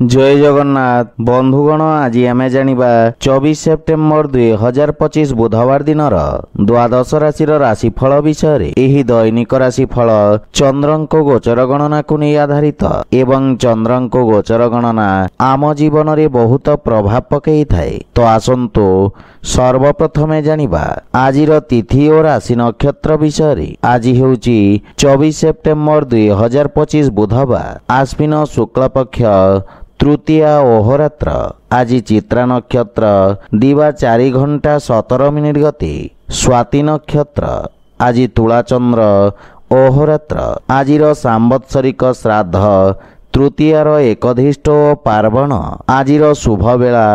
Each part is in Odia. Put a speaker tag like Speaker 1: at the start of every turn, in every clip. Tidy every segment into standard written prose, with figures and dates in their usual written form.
Speaker 1: जय जगन्नाथ बंधुगण आज आम जानिबा 24 सेप्टेम्बर 2025 बुधवार दिन द्वादश राशि राशिफल विषय। एही दैनिक राशिफल चंद्रंक गोचर गणना को नहीं आधारित एवं चंद्रंक गोचर गणना आम जीवन रे बहुत प्रभाव पकई थाए। तो आसंतु सर्वप्रथमे जानिबा आजिर तिथि और राशि नक्षत्र विषय। आज हेउची 24 सेप्टेम्बर 2025 बुधवार आश्विन शुक्ल पक्ष तृतीया ओहरात्र। आज चित्रा नक्षत्र दिवा 4 घंटा 17 मिनिट गति। स्वाति नक्षत्र आज तुला चंद्र ओहरात्र। आजिर सांवत्सरिक श्राद्ध तृतीयार एकधिष्ट और पार्वण। आजिर शुभ बेला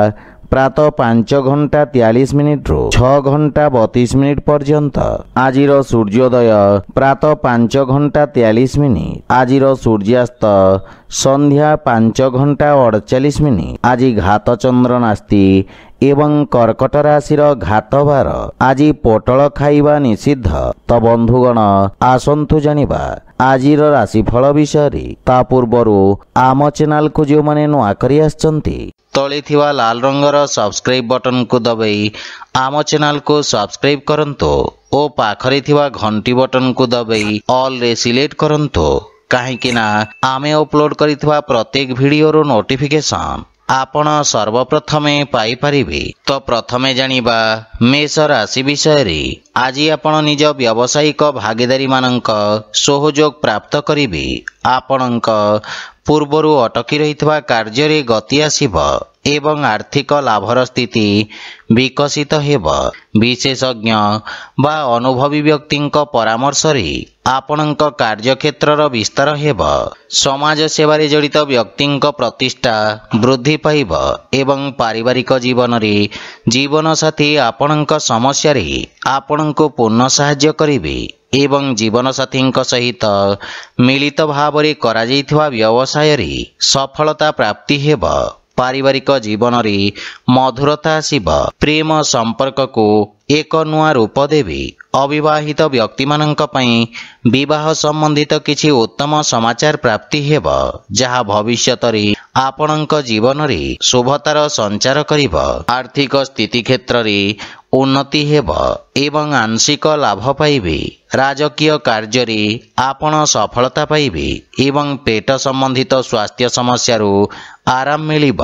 Speaker 1: प्रातः 5 घंटा 43 मिनिट रु 6 घंटा 32 मिनिट पर्यंत। आजिर सूर्योदय प्रातः 5 घंटा 43 मिनिट। आजिर सूर्यास्त संध्या 5 घंटा 48 मिनिट। आज घात चंद्र नास्ति एवं कर्कट राशि घात बार। आज पोटल खाइबा निषिद्ध। तो बंधुगण आसंतु जानिबा आजिर राशिफल विषय। ता पूर्वरु आम चैनल को जो माने नुआ करी आछंती तळे थिवा लाल रंगर सब्सक्राइब बटन को दबाई आम चैनल को सब्सक्राइब करंतो ओ पाखरे थिवा घंटी बटन को दबाई ऑल रे सिलेक्ट करंतो। काहेकि ना आमे अपलोड करिथिवा प्रत्येक वीडियो नोटिफिकेशन आपण सर्वप्रथमे पाई परिबे। तो प्रथमे जानिबा मेष राशि विषय। आज आपण निज व्यावसायिक भागीदारी मानक सहयोग प्राप्त करिबे। आपणक पूर्वरु अटकी रहितवा कार्य रे गति आसीब एवं आर्थिक लाभर स्थिति विकसित हेब। विशेषज्ञ बा अनुभवी व्यक्तिंक परामर्श रे आपणक कार्यक्षेत्रर विस्तार हेब। समाज सेवारे जड़ित व्यक्तिंक प्रतिष्ठा वृद्धि पाइब एवं पारिवारिक जीवन रे जीवन साथी आपणक समस्या रे आपणको पूर्ण सहाय्य करिवे एवं जीवन साथी सहित मिलित भाव रे करा जाइथिवा व्यवसाय रे सफलता प्राप्ति हेब। पारिवारिक जीवन रे मधुरता आसीब। प्रेम संपर्क को एक नुआ रूप देवी। अविवाहित व्यक्ति मानक पई विवाह संबंधित किछि उत्तम समाचार प्राप्ति हेब जहा भविष्यत रे आपणक जीवन रे शुभतार संचार करिब। आर्थिक स्थिति क्षेत्र रे उन्नति हेब एवं आंशिक लाभ पाइबे। राजकीय कार्य रे आपण सफलता पाइबे एवं पेट संबंधित स्वास्थ्य समस्या रो आराम मिलिब।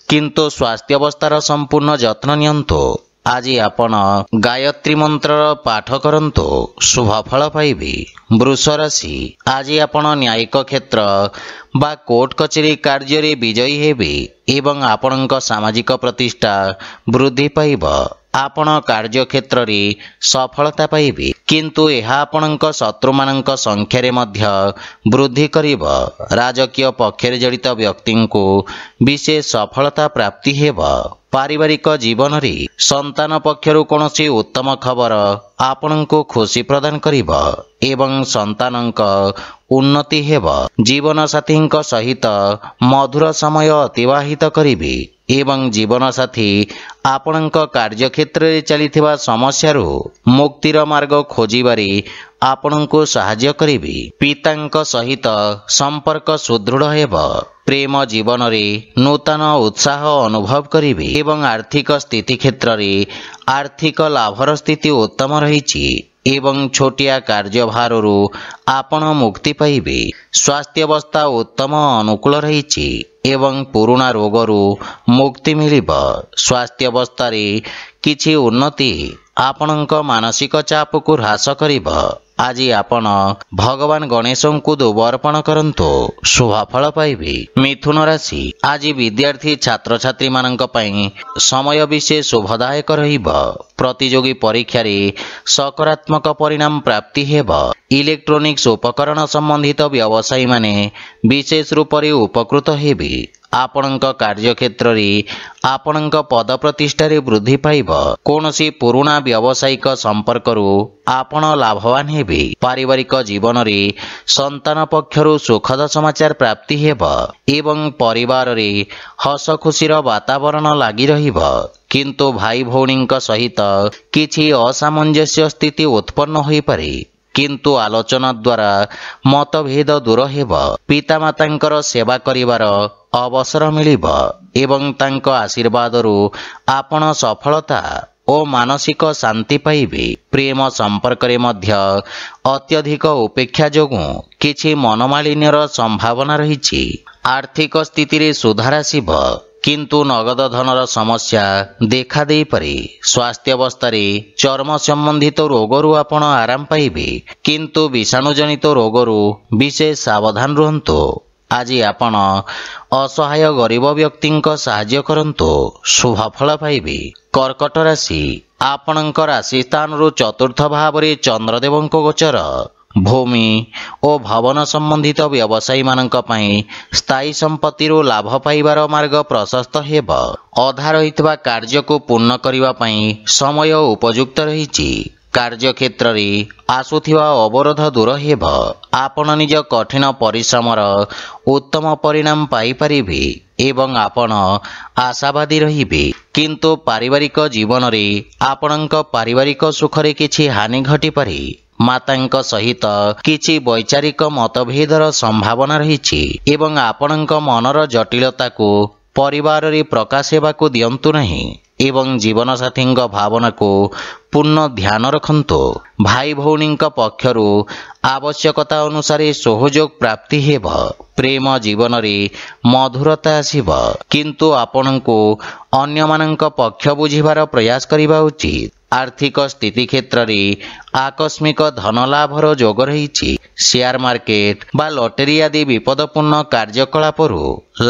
Speaker 1: किंतु स्वास्थ्य अवस्थार संपूर्ण जत्न नियंतु। आज आपण गायत्री मंत्र पाठ करंतु शुभ फल पाइबे। वृष राशि आज आपण न्यायिक क्षेत्र बा कोर्ट कचेरी कार्य रे विजयी हेबे एवं आपणक सामाजिक प्रतिष्ठा वृद्धि पाइब। आपण कार्य क्षेत्र रे सफलता पाइबे किंतु एहा आपणक शत्रु मानक संख्या रे मध्य वृद्धि करिब। राजकीय पक्षरे जड़ित व्यक्ति को विशेष सफलता प्राप्ति हेब। पारिवारिक जीवन रे संतान पक्षरु कोनोसी उत्तम खबर आपणको खुशी प्रदान करिब एवं संतानक उन्नति हेब। जीवन साथी सहित मधुर समय अतिवाहित करिबे एवं जीवन साथी आपणक कार्यक्षेत्र रे चलिथिबा समस्यारू मुक्तिर मार्ग खोजिबारे आपणको सहाय्य करिबे। पितांक सहित संपर्क सुदृढ़ हेब। प्रेम जीवन रे नूतन उत्साह अनुभव करिबे एवं आर्थिक स्थिति क्षेत्र रे आर्थिक लाभर स्थिति उत्तम रहिछि एवं छोटिया कार्यभाररू आपण मुक्ति पाइबे। स्वास्थ्य अवस्था उत्तम अनुकूल रहिछि एवं पुराना रोगरू मुक्ति मिलिब। स्वास्थ्य अवस्था रे किछि उन्नति आपणक मानसिक चाप को ह्रास करिब। आज आपण भगवान गणेश को दुबर्पण करंतु शुभ फल पाइबे। मिथुन राशि आज विद्यार्थी छात्र छात्री मानक पई समय विशेष शुभदायक रहिब। प्रतियोगी परीक्षा रे सकारात्मक परिणाम प्राप्ति हेब। इलेक्ट्रोनिक्स उपकरण संबंधित व्यवसायी माने विशेष रूप रे उपकृत हेबे। आपणक कार्यक्षेत्र रे आपणक पद प्रतिष्ठा रे वृद्धि पाइब। कोनोसी पुराना व्यावसायिक संपर्करू आपण लाभवान हेबे। पारिवारिक जीवन रे संतान पक्षरु सुखद समाचार प्राप्ति हेब एवं परिवार रे हस खुशीर वातावरण लागि रहिब। किंतु भाई भौणी सहित किछि असामंजस्य स्थिति उत्पन्न होई पारे। किंतु आलोचना द्वारा मतभेद दूर हेब। पितामातांकर सेवा करिवार ଅବସର ମିଳିବ ଏବଂ ତାଙ୍କ ଆଶୀର୍ବାଦରୁ ଆପଣ ସଫଳତା ଓ ମାନସିକ ଶାନ୍ତି ପାଇବେ। ପ୍ରେମ ସମ୍ପର୍କରେ ମଧ୍ୟ ଅତ୍ୟଧିକ ଉପେକ୍ଷା ଯୋଗୁଁ କିଛି ମନମାଳିନ୍ୟର ସମ୍ଭାବନା ରହିଛି। ଆର୍ଥିକ ସ୍ଥିତିରେ ସୁଧାର ଆସିବ, କିନ୍ତୁ ନଗଦ ଧନର ସମସ୍ୟା ଦେଖାଦେଇପାରେ। ସ୍ୱାସ୍ଥ୍ୟାବସ୍ଥାରେ ଚର୍ମ ସମ୍ବନ୍ଧିତ ରୋଗରୁ ଆପଣ ଆରାମ ପାଇବେ, କିନ୍ତୁ ବିଷାଣୁଜନିତ ରୋଗରୁ ବିଶେଷ ସାବଧାନ ରୁହନ୍ତୁ। ଆଜି ଆପଣ ଅସହାୟ ଗରିବ ବ୍ୟକ୍ତିଙ୍କ ସାହାଯ୍ୟ କରନ୍ତୁ, ଶୁଭଫଳ ପାଇବେ। କର୍କଟ ରାଶି, ଆପଣଙ୍କ ରାଶି ସ୍ଥାନରୁ ଚତୁର୍ଥ ଭାବରେ ଚନ୍ଦ୍ରଦେବଙ୍କ ଗୋଚର। ଭୂମି ଓ ଭବନ ସମ୍ବନ୍ଧିତ ବ୍ୟବସାୟୀମାନଙ୍କ ପାଇଁ ସ୍ଥାୟୀ ସମ୍ପତ୍ତିରୁ ଲାଭ ପାଇବାର ମାର୍ଗ ପ୍ରଶସ୍ତ ହେବ। ଅଧା ରହିଥିବା କାର୍ଯ୍ୟକୁ ପୂର୍ଣ୍ଣ କରିବା ପାଇଁ ସମୟ ଉପଯୁକ୍ତ ରହିଛି। କାର୍ଯ୍ୟକ୍ଷେତ୍ରରେ ଆସୁଥିବା ଅବରୋଧ ଦୂର ହେବ। ଆପଣ ନିଜ କଠିନ ପରିଶ୍ରମର ଉତ୍ତମ ପରିଣାମ ପାଇପାରିବେ ଏବଂ ଆପଣ ଆଶାବାଦୀ ରହିବେ। କିନ୍ତୁ ପାରିବାରିକ ଜୀବନରେ ଆପଣଙ୍କ ପାରିବାରିକ ସୁଖରେ କିଛି ହାନି ଘଟିପାରେ। ମାତାଙ୍କ ସହିତ କିଛି ବୈଚାରିକ ମତଭେଦର ସମ୍ଭାବନା ରହିଛି ଏବଂ ଆପଣଙ୍କ ମନର ଜଟିଳତାକୁ ପରିବାରରେ ପ୍ରକାଶ ହେବାକୁ ଦିଅନ୍ତୁ ନାହିଁ ଏବଂ ଜୀବନସାଥୀଙ୍କ ଭାବନାକୁ ପୂର୍ଣ୍ଣ ଧ୍ୟାନ ରଖନ୍ତୁ। ଭାଇ ଭଉଣୀଙ୍କ ପକ୍ଷରୁ ଆବଶ୍ୟକତା ଅନୁସାରେ ସହଯୋଗ ପ୍ରାପ୍ତି ହେବ। ପ୍ରେମ ଜୀବନରେ ମଧୁରତା ଆସିବ, କିନ୍ତୁ ଆପଣଙ୍କୁ ଅନ୍ୟମାନଙ୍କ ପକ୍ଷ ବୁଝିବାର ପ୍ରୟାସ କରିବା ଉଚିତ। ଆର୍ଥିକ ସ୍ଥିତି କ୍ଷେତ୍ରରେ ଆକସ୍ମିକ ଧନ ଲାଭର ଯୋଗ ରହିଛି। ସେୟାର ମାର୍କେଟ ବା ଲଟେରୀ ଆଦି ବିପଦପୂର୍ଣ୍ଣ କାର୍ଯ୍ୟକଳାପରୁ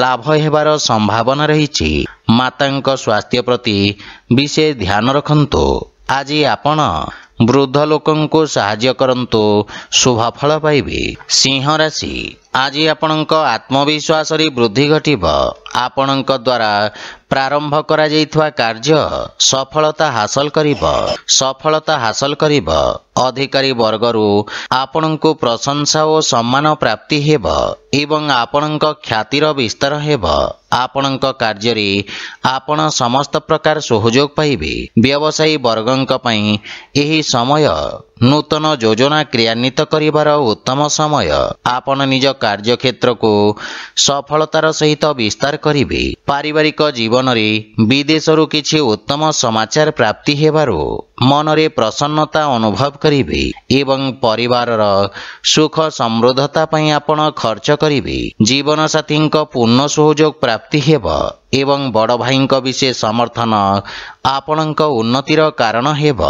Speaker 1: ଲାଭ ହେବାର ସମ୍ଭାବନା ରହିଛି। ମାତାଙ୍କ ସ୍ୱାସ୍ଥ୍ୟ ପ୍ରତି ବିଶେଷ ଧ୍ୟାନ ରଖନ୍ତୁ। ଆଜି ଆପଣ ବୃଦ୍ଧ ଲୋକଙ୍କୁ ସାହାଯ୍ୟ କରନ୍ତୁ, ଶୁଭଫଳ ପାଇବେ। ସିଂହ ରାଶି, ଆଜି ଆପଣଙ୍କ ଆତ୍ମବିଶ୍ୱାସରେ ବୃଦ୍ଧି ଘଟିବ। ଆପଣଙ୍କ ଦ୍ୱାରା ପ୍ରାରମ୍ଭ କରାଯାଇଥିବା କାର୍ଯ୍ୟ ସଫଳତା ହାସଲ କରିବ। ଅଧିକାରୀ ବର୍ଗରୁ ଆପଣଙ୍କୁ ପ୍ରଶଂସା ଓ ସମ୍ମାନ ପ୍ରାପ୍ତି ହେବ ଏବଂ ଆପଣଙ୍କ ଖ୍ୟାତିର ବିସ୍ତାର ହେବ। ଆପଣଙ୍କ କାର୍ଯ୍ୟରେ ଆପଣ ସମସ୍ତ ପ୍ରକାର ସହଯୋଗ ପାଇବେ। ବ୍ୟବସାୟୀ ବର୍ଗଙ୍କ ପାଇଁ ଏହି ସମୟ ନୂତନ ଯୋଜନା କ୍ରିୟାନ୍ୱିତ କରିବାର ଉତ୍ତମ ସମୟ। ଆପଣ ନିଜ କାର୍ଯ୍ୟକ୍ଷେତ୍ରକୁ ସଫଳତାର ସହିତ ବିସ୍ତାର କରିବେ। ପାରିବାରିକ ଜୀବନରେ ବିଦେଶରୁ କିଛି ଉତ୍ତମ ସମାଚାର ପ୍ରାପ୍ତି ହେବାରୁ ମନରେ ପ୍ରସନ୍ନତା ଅନୁଭବ କରିବେ ଏବଂ ପରିବାରର ସୁଖ ସମୃଦ୍ଧତା ପାଇଁ ଆପଣ ଖର୍ଚ୍ଚ କରିବେ। ଜୀବନସାଥୀଙ୍କ ପୂର୍ଣ୍ଣ ସହଯୋଗ ପ୍ରାପ୍ତି ହେବ ଏବଂ ବଡ଼ ଭାଇଙ୍କ ବିଶେଷ ସମର୍ଥନ ଆପଣଙ୍କ ଉନ୍ନତିର କାରଣ ହେବ।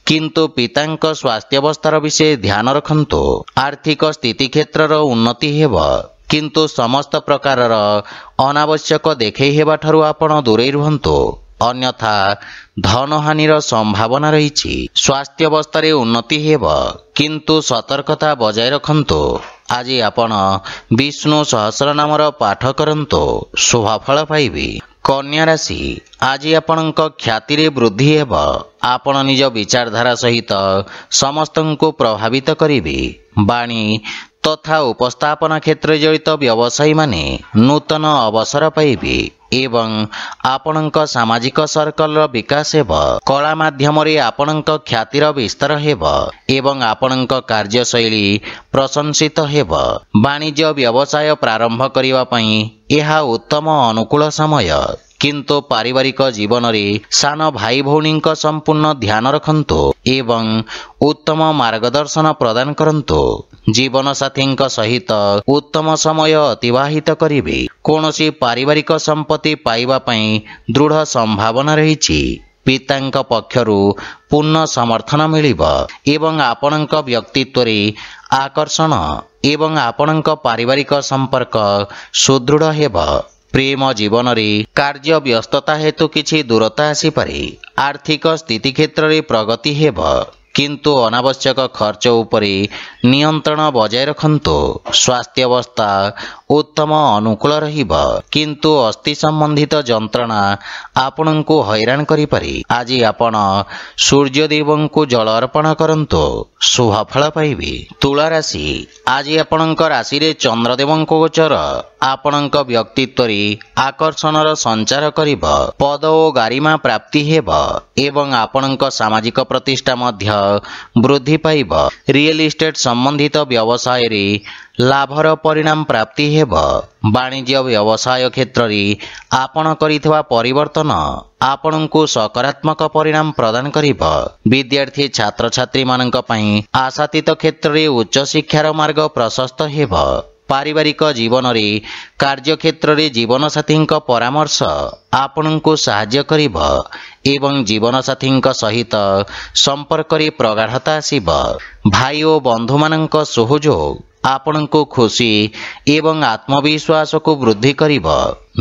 Speaker 1: କିନ୍ତୁ ପିତାଙ୍କ ସ୍ୱାସ୍ଥ୍ୟାବସ୍ଥାର ବିଶେଷ ଧ୍ୟାନ ରଖନ୍ତୁ। ଆର୍ଥିକ ସ୍ଥିତି କ୍ଷେତ୍ରର ଉନ୍ନତି ହେବ, କିନ୍ତୁ ସମସ୍ତ ପ୍ରକାରର ଅନାବଶ୍ୟକ ଦେଖେଇ ହେବାଠାରୁ ଆପଣ ଦୂରେଇ ରୁହନ୍ତୁ, ଅନ୍ୟଥା ଧନହାନିର ସମ୍ଭାବନା ରହିଛି। ସ୍ୱାସ୍ଥ୍ୟାବସ୍ଥାରେ ଉନ୍ନତି ହେବ, କିନ୍ତୁ ସତର୍କତା ବଜାୟ ରଖନ୍ତୁ। ଆଜି ଆପଣ ବିଷ୍ଣୁ ସହସ୍ରନାମର ପାଠ କରନ୍ତୁ, ଶୁଭଫଳ ପାଇବେ। କନ୍ୟା ରାଶି, ଆଜି ଆପଣଙ୍କ ଖ୍ୟାତିରେ ବୃଦ୍ଧି ହେବ। ଆପଣ ନିଜ ବିଚାରଧାରା ସହିତ ସମସ୍ତଙ୍କୁ ପ୍ରଭାବିତ କରିବେ। ବାଣୀ ତଥା ଉପସ୍ଥାପନା କ୍ଷେତ୍ରରେ ଜଡ଼ିତ ବ୍ୟବସାୟୀମାନେ ନୂତନ ଅବସର ପାଇବେ ଏବଂ ଆପଣଙ୍କ ସାମାଜିକ ସର୍କଲର ବିକାଶ ହେବ। କଳା ମାଧ୍ୟମରେ ଆପଣଙ୍କ ଖ୍ୟାତିର ବିସ୍ତାର ହେବ ଏବଂ ଆପଣଙ୍କ କାର୍ଯ୍ୟଶୈଳୀ ପ୍ରଶଂସିତ ହେବ। ବାଣିଜ୍ୟ ବ୍ୟବସାୟ ପ୍ରାରମ୍ଭ କରିବା ପାଇଁ ଏହା ଉତ୍ତମ ଅନୁକୂଳ ସମୟ, କିନ୍ତୁ ପାରିବାରିକ ଜୀବନରେ ସାନ ଭାଇ ଭଉଣୀଙ୍କ ସମ୍ପୂର୍ଣ୍ଣ ଧ୍ୟାନ ରଖନ୍ତୁ ଏବଂ ଉତ୍ତମ ମାର୍ଗଦର୍ଶନ ପ୍ରଦାନ କରନ୍ତୁ। ଜୀବନସାଥୀଙ୍କ ସହିତ ଉତ୍ତମ ସମୟ ଅତିବାହିତ କରିବେ। କୌଣସି ପାରିବାରିକ ସମ୍ପତ୍ତି ପାଇବା ପାଇଁ ଦୃଢ଼ ସମ୍ଭାବନା ରହିଛି। ପିତାଙ୍କ ପକ୍ଷରୁ ପୂର୍ଣ୍ଣ ସମର୍ଥନ ମିଳିବ ଏବଂ ଆପଣଙ୍କ ବ୍ୟକ୍ତିତ୍ୱରେ ଆକର୍ଷଣ ଏବଂ ଆପଣଙ୍କ ପାରିବାରିକ ସମ୍ପର୍କ ସୁଦୃଢ଼ ହେବ। ପ୍ରେମ ଜୀବନରେ କାର୍ଯ୍ୟ ବ୍ୟସ୍ତତା ହେତୁ କିଛି ଦୂରତା ଆସିପାରେ। ଆର୍ଥିକ ସ୍ଥିତି କ୍ଷେତ୍ରରେ ପ୍ରଗତି ହେବ, କିନ୍ତୁ ଅନାବଶ୍ୟକ ଖର୍ଚ୍ଚ ଉପରେ ନିୟନ୍ତ୍ରଣ ବଜାୟ ରଖନ୍ତୁ। ସ୍ୱାସ୍ଥ୍ୟାବସ୍ଥା ଉତ୍ତମ ଅନୁକୂଳ ରହିବ, କିନ୍ତୁ ଅସ୍ଥି ସମ୍ବନ୍ଧିତ ଯନ୍ତ୍ରଣା ଆପଣଙ୍କୁ ହଇରାଣ କରିପାରେ। ଆଜି ଆପଣ ସୂର୍ଯ୍ୟଦେବଙ୍କୁ ଜଳ ଅର୍ପଣ କରନ୍ତୁ, ଶୁଭଫଳ ପାଇବେ। ତୁଳା ରାଶି, ଆଜି ଆପଣଙ୍କ ରାଶିରେ ଚନ୍ଦ୍ରଦେବଙ୍କ ଗୋଚର। ଆପଣଙ୍କ ବ୍ୟକ୍ତିତ୍ୱରେ ଆକର୍ଷଣର ସଞ୍ଚାର କରିବ। ପଦ ଓ ଗାରିମା ପ୍ରାପ୍ତି ହେବ ଏବଂ ଆପଣଙ୍କ ସାମାଜିକ ପ୍ରତିଷ୍ଠା ମଧ୍ୟ ବୃଦ୍ଧି ପାଇବ। ରିଏଲ ଇଷ୍ଟେଟ୍ ସମ୍ବନ୍ଧିତ ବ୍ୟବସାୟରେ ଲାଭର ପରିଣାମ ପ୍ରାପ୍ତି ହେବ। ବାଣିଜ୍ୟ ବ୍ୟବସାୟ କ୍ଷେତ୍ରରେ ଆପଣ କରିଥିବା ପରିବର୍ତ୍ତନ ଆପଣଙ୍କୁ ସକାରାତ୍ମକ ପରିଣାମ ପ୍ରଦାନ କରିବ। ବିଦ୍ୟାର୍ଥୀ ଛାତ୍ରଛାତ୍ରୀମାନଙ୍କ ପାଇଁ ଆଶାତୀତ କ୍ଷେତ୍ରରେ ଉଚ୍ଚଶିକ୍ଷାର ମାର୍ଗ ପ୍ରଶସ୍ତ ହେବ। ପାରିବାରିକ ଜୀବନରେ କାର୍ଯ୍ୟକ୍ଷେତ୍ରରେ ଜୀବନସାଥୀଙ୍କ ପରାମର୍ଶ ଆପଣଙ୍କୁ ସାହାଯ୍ୟ କରିବ ଏବଂ ଜୀବନସାଥୀଙ୍କ ସହିତ ସମ୍ପର୍କରେ ପ୍ରଗାଢ଼ତା ଆସିବ। ଭାଇ ଓ ବନ୍ଧୁମାନଙ୍କ ସହଯୋଗ ଆପଣଙ୍କୁ ଖୁସି ଏବଂ ଆତ୍ମବିଶ୍ୱାସକୁ ବୃଦ୍ଧି କରିବ।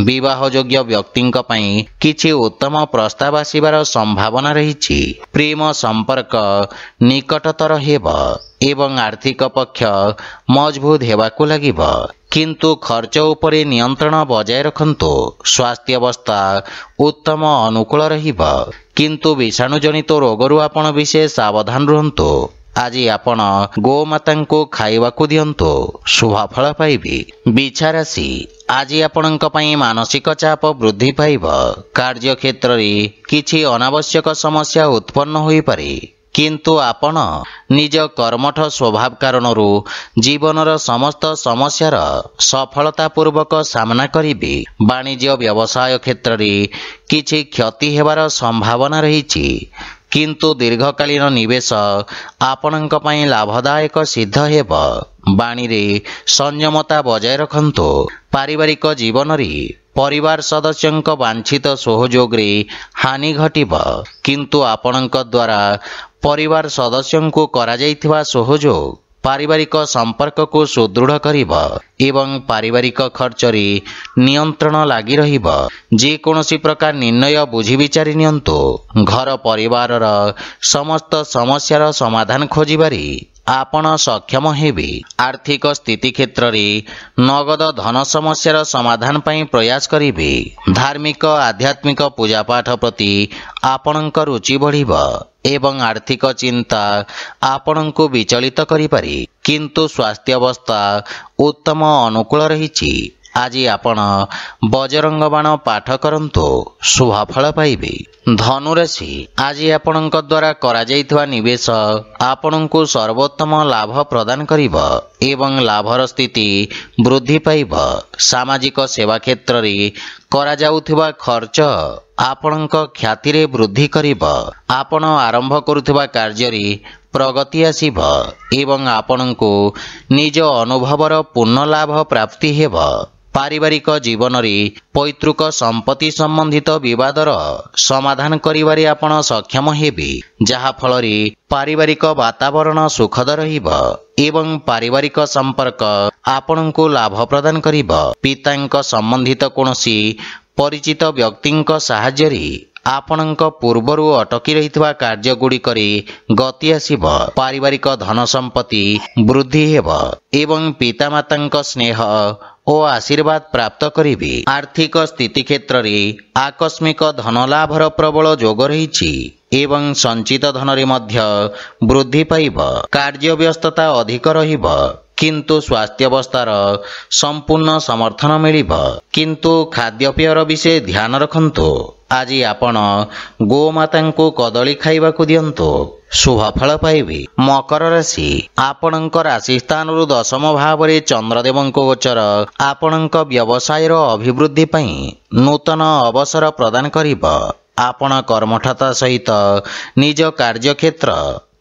Speaker 1: ବିବାହଯୋଗ୍ୟ ବ୍ୟକ୍ତିଙ୍କ ପାଇଁ କିଛି ଉତ୍ତମ ପ୍ରସ୍ତାବ ଆସିବାର ସମ୍ଭାବନା ରହିଛି। ପ୍ରେମ ସମ୍ପର୍କ ନିକଟତର ହେବ ଏବଂ ଆର୍ଥିକ ପକ୍ଷ ମଜବୁତ ହେବାକୁ ଲାଗିବ। କିନ୍ତୁ ଖର୍ଚ୍ଚ ଉପରେ ନିୟନ୍ତ୍ରଣ ବଜାୟ ରଖନ୍ତୁ। ସ୍ୱାସ୍ଥ୍ୟାବସ୍ଥା ଉତ୍ତମ ଅନୁକୂଳ ରହିବ, କିନ୍ତୁ ବିଷାଣୁଜନିତ ରୋଗରୁ ଆପଣ ବିଶେଷ ସାବଧାନ ରୁହନ୍ତୁ। ଆଜି ଆପଣ ଗୋମାତାଙ୍କୁ ଖାଇବାକୁ ଦିଅନ୍ତୁ, ଶୁଭଫଳ ପାଇବେ। ବିଛା ରାଶି, ଆଜି ଆପଣଙ୍କ ପାଇଁ ମାନସିକ ଚାପ ବୃଦ୍ଧି ପାଇବ। କାର୍ଯ୍ୟକ୍ଷେତ୍ରରେ କିଛି ଅନାବଶ୍ୟକ ସମସ୍ୟା ଉତ୍ପନ୍ନ ହୋଇପାରେ, କିନ୍ତୁ ଆପଣ ନିଜ କର୍ମଠ ସ୍ୱଭାବ କାରଣରୁ ଜୀବନର ସମସ୍ତ ସମସ୍ୟାର ସଫଳତାପୂର୍ବକ ସାମ୍ନା କରିବେ। ବାଣିଜ୍ୟ ବ୍ୟବସାୟ କ୍ଷେତ୍ରରେ କିଛି କ୍ଷତି ହେବାର ସମ୍ଭାବନା ରହିଛି, କିନ୍ତୁ ଦୀର୍ଘକାଳୀନ ନିବେଶ ଆପଣଙ୍କ ପାଇଁ ଲାଭଦାୟକ ସିଦ୍ଧ ହେବ। ବାଣୀରେ ସଂଯମତା ବଜାୟ ରଖନ୍ତୁ। ପାରିବାରିକ ଜୀବନରେ ପରିବାର ସଦସ୍ୟଙ୍କ ବାଞ୍ଛିତ ସହଯୋଗରେ ହାନି ଘଟିବ, କିନ୍ତୁ ଆପଣଙ୍କ ଦ୍ୱାରା ପରିବାର ସଦସ୍ୟଙ୍କୁ କରାଯାଇଥିବା ସହଯୋଗ ପାରିବାରିକ ସମ୍ପର୍କକୁ ସୁଦୃଢ଼ କରିବ ଏବଂ ପାରିବାରିକ ଖର୍ଚ୍ଚରେ ନିୟନ୍ତ୍ରଣ ଲାଗି ରହିବ। ଯେକୌଣସି ପ୍ରକାର ନିର୍ଣ୍ଣୟ ବୁଝି ବିଚାରି ନିଅନ୍ତୁ। ଘର ପରିବାରର ସମସ୍ତ ସମସ୍ୟାର ସମାଧାନ ଖୋଜିବାରେ ଆପଣ ସକ୍ଷମ ହେବେ। ଆର୍ଥିକ ସ୍ଥିତି କ୍ଷେତ୍ରରେ ନଗଦ ଧନ ସମସ୍ୟାର ସମାଧାନ ପାଇଁ ପ୍ରୟାସ କରିବେ। ଧାର୍ମିକ ଆଧ୍ୟାତ୍ମିକ ପୂଜାପାଠ ପ୍ରତି ଆପଣଙ୍କ ରୁଚି ବଢ଼ିବ ଏବଂ ଆର୍ଥିକ ଚିନ୍ତା ଆପଣଙ୍କୁ ବିଚଳିତ କରିପାରେ, କିନ୍ତୁ ସ୍ୱାସ୍ଥ୍ୟାବସ୍ଥା ଉତ୍ତମ ଅନୁକୂଳ ରହିଛି। ଆଜି ଆପଣ ବଜରଙ୍ଗ ବାଣ ପାଠ କରନ୍ତୁ, ଶୁଭଫଳ ପାଇବେ। ଧନୁରାଶି, ଆଜି ଆପଣଙ୍କ ଦ୍ୱାରା କରାଯାଇଥିବା ନିବେଶ ଆପଣଙ୍କୁ ସର୍ବୋତ୍ତମ ଲାଭ ପ୍ରଦାନ କରିବ ଏବଂ ଲାଭର ସ୍ଥିତି ବୃଦ୍ଧି ପାଇବ। ସାମାଜିକ ସେବା କ୍ଷେତ୍ରରେ କରାଯାଉଥିବା ଖର୍ଚ୍ଚ ଆପଣଙ୍କ ଖ୍ୟାତିରେ ବୃଦ୍ଧି କରିବ। ଆପଣ ଆରମ୍ଭ କରୁଥିବା କାର୍ଯ୍ୟରେ ପ୍ରଗତି ଆସିବ ଏବଂ ଆପଣଙ୍କୁ ନିଜ ଅନୁଭବର ପୂର୍ଣ୍ଣ ଲାଭ ପ୍ରାପ୍ତି ହେବ। ପାରିବାରିକ ଜୀବନରେ ପୈତୃକ ସମ୍ପତ୍ତି ସମ୍ବନ୍ଧିତ ବିବାଦର ସମାଧାନ କରିବାରେ ଆପଣ ସକ୍ଷମ ହେବେ, ଯାହାଫଳରେ ପାରିବାରିକ ବାତାବରଣ ସୁଖଦ ରହିବ ଏବଂ ପାରିବାରିକ ସମ୍ପର୍କ ଆପଣଙ୍କୁ ଲାଭ ପ୍ରଦାନ କରିବ। ପିତାଙ୍କ ସମ୍ବନ୍ଧିତ କୌଣସି ପରିଚିତ ବ୍ୟକ୍ତିଙ୍କ ସାହାଯ୍ୟରେ ଆପଣଙ୍କ ପୂର୍ବରୁ ଅଟକି ରହିଥିବା କାର୍ଯ୍ୟଗୁଡ଼ିକରେ ଗତି ଆସିବ। ପାରିବାରିକ ଧନ ସମ୍ପତ୍ତି ବୃଦ୍ଧି ହେବ ଏବଂ ପିତାମାତାଙ୍କ ସ୍ନେହ ଓ ଆଶୀର୍ବାଦ ପ୍ରାପ୍ତ କରିବେ। ଆର୍ଥିକ ସ୍ଥିତି କ୍ଷେତ୍ରରେ ଆକସ୍ମିକ ଧନଲାଭର ପ୍ରବଳ ଯୋଗ ରହିଛି ଏବଂ ସଞ୍ଚିତ ଧନରେ ମଧ୍ୟ ବୃଦ୍ଧି ପାଇବ। କାର୍ଯ୍ୟ ବ୍ୟସ୍ତତା ଅଧିକ ରହିବ, କିନ୍ତୁ ସ୍ୱାସ୍ଥ୍ୟାବସ୍ଥାର ସମ୍ପୂର୍ଣ୍ଣ ସମର୍ଥନ ମିଳିବ। କିନ୍ତୁ ଖାଦ୍ୟପେୟର ବିଷୟ ଧ୍ୟାନ ରଖନ୍ତୁ। ଆଜି ଆପଣ ଗୋମାତାଙ୍କୁ କଦଳୀ ଖାଇବାକୁ ଦିଅନ୍ତୁ, ଶୁଭଫଳ ପାଇବେ। ମକର ରାଶି, ଆପଣଙ୍କ ରାଶି ସ୍ଥାନରୁ ଦଶମ ଭାବରେ ଚନ୍ଦ୍ରଦେବଙ୍କ ଗୋଚର ଆପଣଙ୍କ ବ୍ୟବସାୟର ଅଭିବୃଦ୍ଧି ପାଇଁ ନୂତନ ଅବସର ପ୍ରଦାନ କରିବ। ଆପଣ କର୍ମଠତା ସହିତ ନିଜ କାର୍ଯ୍ୟକ୍ଷେତ୍ର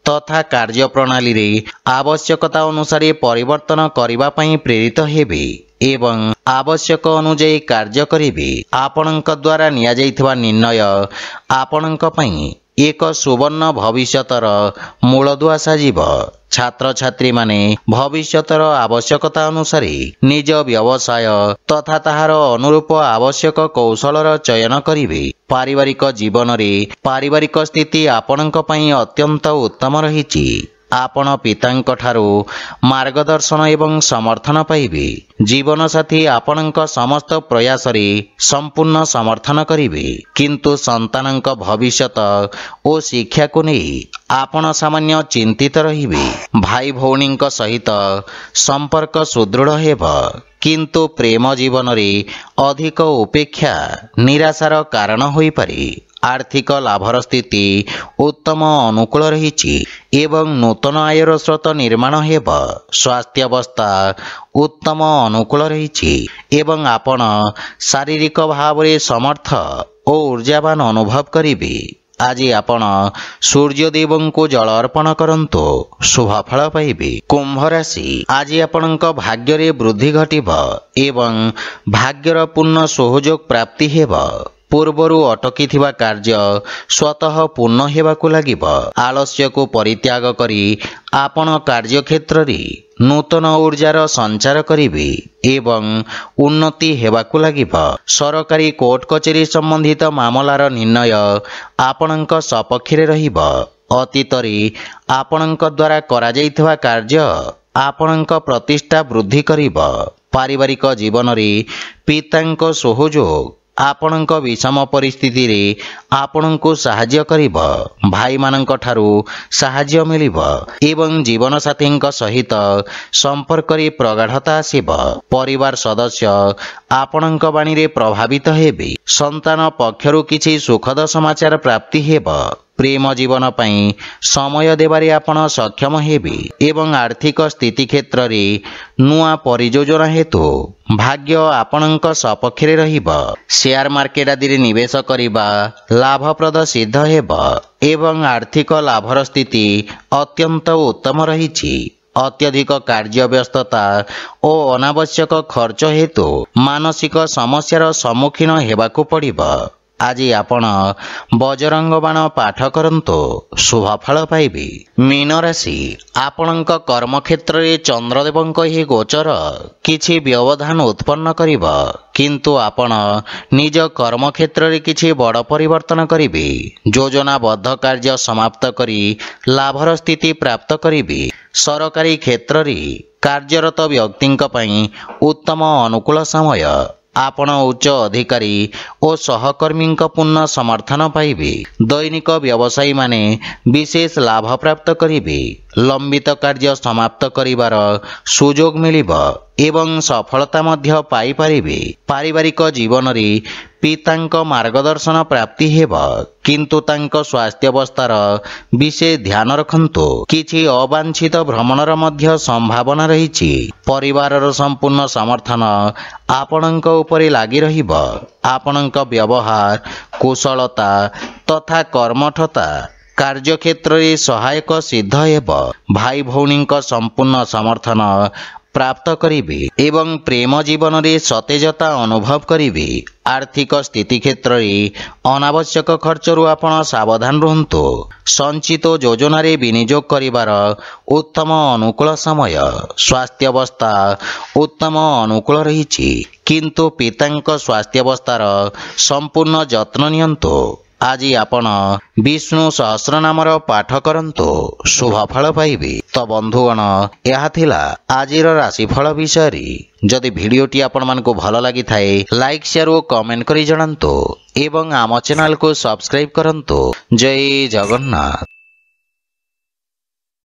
Speaker 1: ତଥା କାର୍ଯ୍ୟପ୍ରଣାଳୀରେ ଆବଶ୍ୟକତା ଅନୁସାରେ ପରିବର୍ତ୍ତନ କରିବା ପାଇଁ ପ୍ରେରିତ ହେବେ ଏବଂ ଆବଶ୍ୟକ ଅନୁଯାୟୀ କାର୍ଯ୍ୟ କରିବେ। ଆପଣଙ୍କ ଦ୍ୱାରା ନିଆଯାଇଥିବା ନିର୍ଣ୍ଣୟ ଆପଣଙ୍କ ପାଇଁ ଏକ ସୁବର୍ଣ୍ଣ ଭବିଷ୍ୟତର ମୂଳଦୁଆ ସାଜିବ। ଛାତ୍ରଛାତ୍ରୀମାନେ ଭବିଷ୍ୟତର ଆବଶ୍ୟକତା ଅନୁସାରେ ନିଜ ବ୍ୟବସାୟ ତଥା ତାହାର ଅନୁରୂପ ଆବଶ୍ୟକ କୌଶଳର ଚୟନ କରିବେ। ପାରିବାରିକ ଜୀବନରେ ପାରିବାରିକ ସ୍ଥିତି ଆପଣଙ୍କ ପାଇଁ ଅତ୍ୟନ୍ତ ଉତ୍ତମ ରହିଛି। ଆପଣ ପିତାଙ୍କଠାରୁ ମାର୍ଗଦର୍ଶନ ଏବଂ ସମର୍ଥନ ପାଇବେ। ଜୀବନସାଥୀ ଆପଣଙ୍କ ସମସ୍ତ ପ୍ରୟାସରେ ସମ୍ପୂର୍ଣ୍ଣ ସମର୍ଥନ କରିବେ, କିନ୍ତୁ ସନ୍ତାନଙ୍କ ଭବିଷ୍ୟତ ଓ ଶିକ୍ଷାକୁ ନେଇ ଆପଣ ସାମାନ୍ୟ ଚିନ୍ତିତ ରହିବେ। ଭାଇ ଭଉଣୀଙ୍କ ସହିତ ସମ୍ପର୍କ ସୁଦୃଢ଼ ହେବ, କିନ୍ତୁ ପ୍ରେମ ଜୀବନରେ ଅଧିକ ଉପେକ୍ଷା ନିରାଶାର କାରଣ ହୋଇପାରେ। आर्थिक लाभर स्थिति उत्तम अनुकूल रही एवं नूतन आयर स्रोत निर्माण हेब। स्वास्थ्य अवस्था उत्तम अनुकूल रही एवं आपण शारीरिक भाव में समर्थ और ऊर्जावान अनुभव करिवे। आज आपण सूर्यदेव को जल अर्पण करंतु शुभ फल पाइबे। कुंभ राशि आज आपणक भाग्य रे वृद्धि घटिब एवं भाग्यर पूर्ण सहयोग प्राप्ति हेब। पूर्वरु अटकी थिबा कार्य स्वतः पूर्ण हेबाकु लागिब। आलस्य को परित्याग करी आपण कार्य क्षेत्र रे नूतन ऊर्जार संचार करिवे एवं उन्नति हेबाकु लागिब। सरकारी कोर्ट कचेरी संबंधित मामलार निर्णय आपणक सपक्ष रे रहिब। अतीत रे आपणक द्वारा करा जाइथिबा कार्य आपणक प्रतिष्ठा वृद्धि करिब। पारिवारिक जीवन रे पितांक सहयोग आपणक विषम परिस्थिति रे आपणको साहाय्य करिब। भाई मानक ठारू साहाय्य मिलिब एवं जीवन साथींक सहित संपर्क रे प्रगाढ़ता आसिब। परिवार सदस्य आपणक बाणी रे प्रभावित हेबे। संतान पक्षरु किछि सुखद समाचार प्राप्ति हेब। प्रेम जीवन पई समय देबारे आपण सक्षम हेबे एवं आर्थिक स्थिति क्षेत्र रे नुआ परियोजना हेतु भाग्य आपणक सपक्ष रे रहिब। शेयर मार्केट आदि रे निवेश करिबा लाभप्रद सिद्ध हेब एवं आर्थिक लाभर स्थिति अत्यंत उत्तम रहिछि। अत्यधिक कार्य व्यस्तता और अनावश्यक खर्च हेतु मानसिक समस्यार सम्मुखीन हेबाकु पड़िब। आज आपण बजरंग बाण पाठ करंतु शुभ फल पाइबे। मीन राशि आपणक कर्म क्षेत्र रे चंद्रदेवंक ही गोचर किछि व्यवधान उत्पन्न करिब किंतु आपण निज कर्म क्षेत्र रे किछि बड़ परिवर्तन करिवे। योजनाबद्ध कार्य समाप्त करी लाभर स्थिति प्राप्त करिवे। सरकारी क्षेत्र रे कार्यरत व्यक्तिंक पई उत्तम अनुकूल समय। आपण उच्च अधिकारी और सहकर्मी पूर्ण समर्थन पाइबे। दैनिक व्यवसायी माने विशेष लाभ प्राप्त करिवे। लंबित कार्य समाप्त करिवार सुजोग मिलिब एवं सफलता मध्य पाई पारिबे। पारिवारिक जीवन रे पितांक मार्गदर्शन प्राप्ति हेब किंतु तांक स्वास्थ्य अवस्थार विशेष ध्यान रखंतु। किछि अवांछित भ्रमणर मध्य संभावना रहिछि। परिवारर संपूर्ण समर्थन आपणक उपरे लागि रहिब। आपणक व्यवहार कुशलता तथा कर्मठता कार्यक्षेत्र रे सहायक सिद्ध हेब। भाई भौणींक संपूर्ण समर्थन प्राप्त करिवे एवं प्रेम जीवन रे सतेजता अनुभव करिवे। आर्थिक स्थिति क्षेत्र रे अनावश्यक खर्चरु आपण सावधान रहंतु। संचित योजना रे विनियोग करिवार उत्तम अनुकूल समय। स्वास्थ्य अवस्था उत्तम अनुकूल रहिछि किंतु पितांक स्वास्थ्य अवस्थार संपूर्ण जत्न नियंतु। आज आपण विष्णु सहस्रनामर पाठ करंतु शुभ फल पाइबे। तो बंधुगण यह थिला आजिर राशिफल विषय। जदि भिडियोटी आपण मानकु भल लागि थाए लाइक शेयर और कमेंट करि जणांतु एवं आम चैनल को सब्सक्राइब करंतु। जय जगन्नाथ।